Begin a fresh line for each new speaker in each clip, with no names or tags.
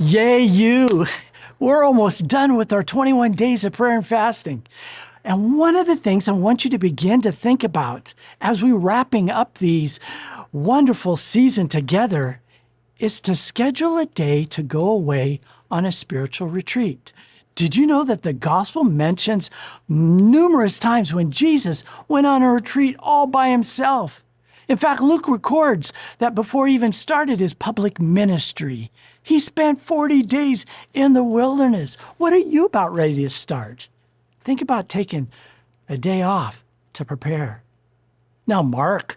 Yay, you! We're almost done with our 21 days of prayer and fasting. And one of the things I want you to begin to think about as we're wrapping up these wonderful season together is to schedule a day to go away on a spiritual retreat. Did you know that the gospel mentions numerous times when Jesus went on a retreat all by himself? In fact, Luke records that before he even started his public ministry, he spent 40 days in the wilderness. What are you about ready to start? Think about taking a day off to prepare. Now, Mark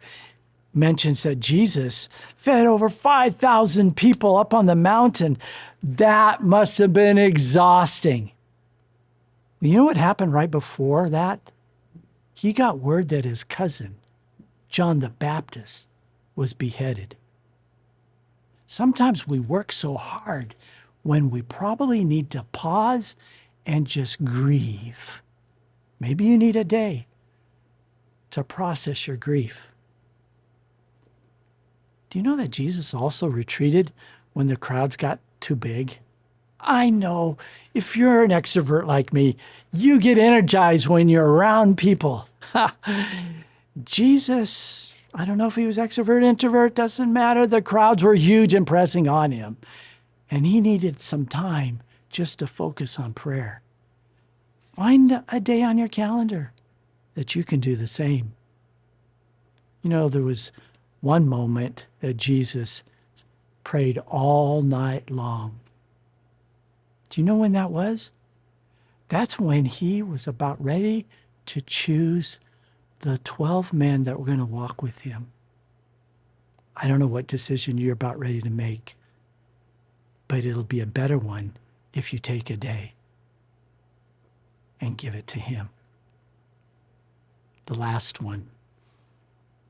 mentions that Jesus fed over 5,000 people up on the mountain. That must have been exhausting. You know what happened right before that? He got word that his cousin, John the Baptist, was beheaded. Sometimes we work so hard when we probably need to pause and just grieve. Maybe you need a day to process your grief. Do you know that Jesus also retreated when the crowds got too big? I know if you're an extrovert like me, you get energized when you're around people. Jesus, I don't know if he was extrovert, introvert, doesn't matter. The crowds were huge and pressing on him. And he needed some time just to focus on prayer. Find a day on your calendar that you can do the same. You know, there was one moment that Jesus prayed all night long. Do you know when that was? That's when he was about ready to choose the 12 men that were going to walk with him. I don't know what decision you're about ready to make, but it'll be a better one if you take a day and give it to him. The last one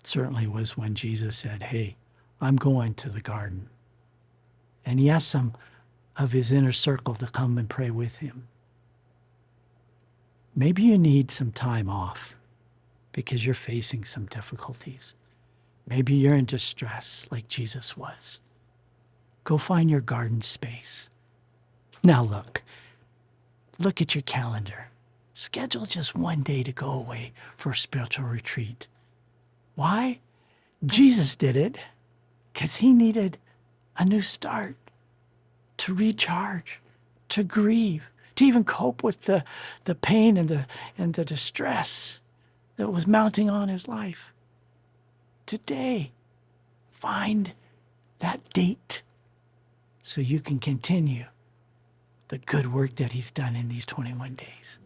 certainly was when Jesus said, hey, I'm going to the garden. And he asked some of his inner circle to come and pray with him. Maybe you need some time off because you're facing some difficulties. Maybe you're in distress like Jesus was. Go find your garden space. Now look at your calendar. Schedule just one day to go away for a spiritual retreat. Why? Jesus did it because he needed a new start, to recharge, to grieve, to even cope with the pain and the distress that was mounting on his life. Today, find that date so you can continue the good work that he's done in these 21 days.